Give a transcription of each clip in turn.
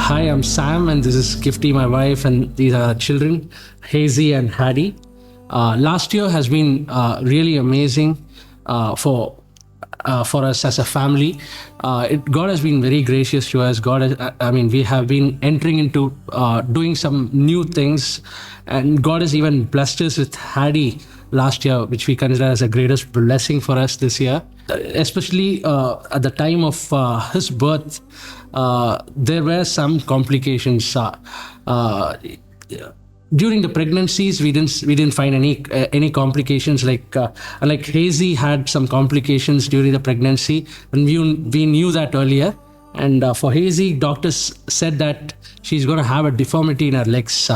Hi, I'm Sam, and this is Gifty, my wife, and these are our children, Hazy and Hattie. Last year has been really amazing for us as a family. God has been very gracious to us. We have been entering into doing some new things, and God has even blessed us with Hattie last year, which we consider as the greatest blessing for us this year. Especially at the time of his birth, there were some complications. During the pregnancies, we didn't find any complications. Like Hazy had some complications during the pregnancy, and we knew that earlier. And for Hazy, doctors said that she's going to have a deformity in her legs.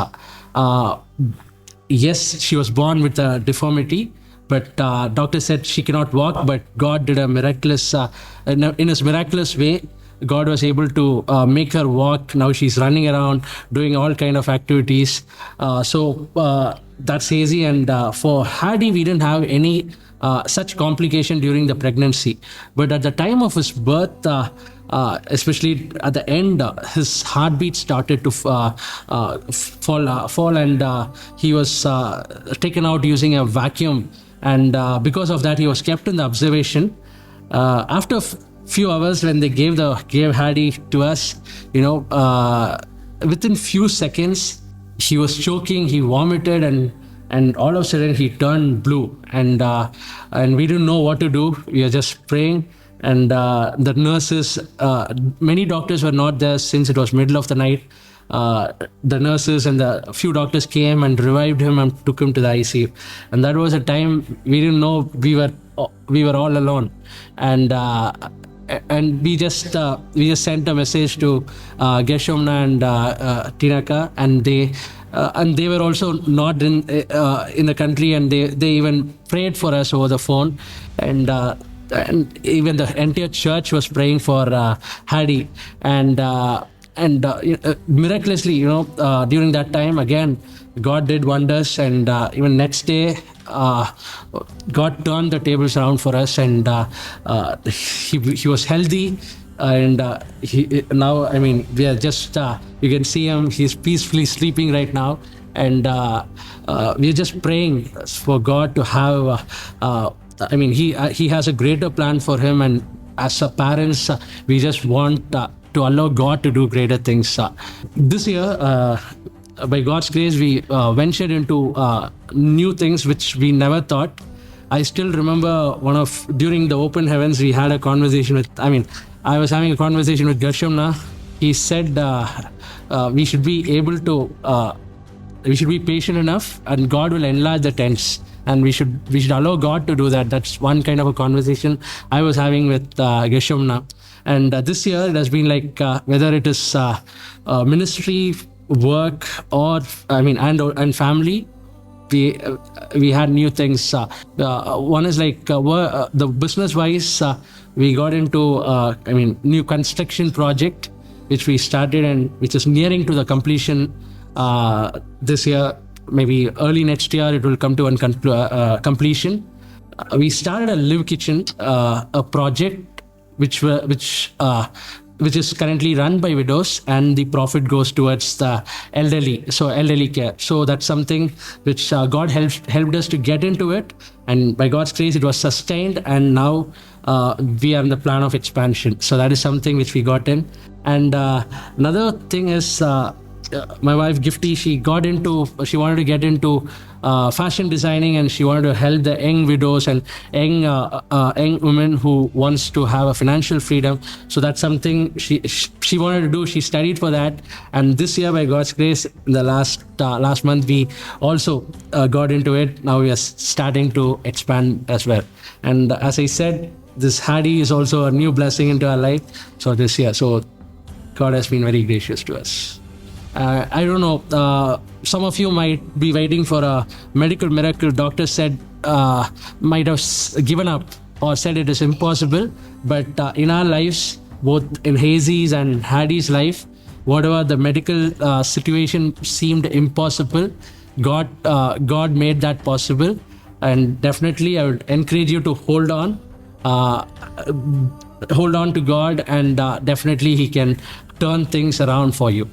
Yes, she was born with a deformity, but doctor said she cannot walk. But God did a miraculous, in His miraculous way, God was able to make her walk. Now she's running around, doing all kind of activities. So that's Hazy. And for Hattie, we didn't have any such complication during the pregnancy. But at the time of his birth, especially at the end, his heartbeat started to fall, and he was taken out using a vacuum. And because of that, he was kept in the observation. After few hours, when they gave Hattie to us, within few seconds, he was choking, he vomited, and all of a sudden he turned blue, and we didn't know what to do. We were just praying, and the nurses, many doctors were not there since it was middle of the night. The nurses and the few doctors came and revived him and took him to the ICU, and that was a time we didn't know we were all alone, and we just sent a message to Geshomna and Tinaka, and they were also not in the country, and they even prayed for us over the phone, and even the entire church was praying for Hattie, and miraculously, during that time, again, God did wonders, and even next day, God turned the tables around for us, and he was healthy, and now, we are just, you can see him, he's peacefully sleeping right now, and we're just praying for God to have, he has a greater plan for him, and as a parents, we just want to allow God to do greater things. This year, by God's grace, we ventured into new things which we never thought. I still remember during the open heavens, we had a conversation I was having a conversation with Gershomna. He said we should be able to, we should be patient enough, and God will enlarge the tents, and we should allow God to do that. That's one kind of a conversation I was having with Gershomna. And this year, it has been like, whether it is ministry, work, or and family, we had new things. One is like the business wise, we got into new construction project which we started, and which is nearing to the completion this year. Maybe early next year it will come to completion. We started a live kitchen, a project which is currently run by widows, and the profit goes towards the elderly care. So that's something which God helped us to get into it, and by God's grace it was sustained, and now we are in the plan of expansion. So that is something which we got in. And another thing is, my wife Gifty, she wanted to get into fashion designing, and she wanted to help the young widows and young women who wants to have a financial freedom. So that's something she wanted to do. She studied for that, and this year, by God's grace, in the last month, we also got into it. Now we are starting to expand as well. And as I said, this Hattie is also a new blessing into our life. So this year, so God has been very gracious to us. I don't know, some of you might be waiting for a medical miracle. Doctors said, might have given up or said it is impossible. But in our lives, both in Hazy's and Hattie's life, whatever the medical situation seemed impossible, God made that possible. And definitely I would encourage you to hold on to God, and definitely He can turn things around for you.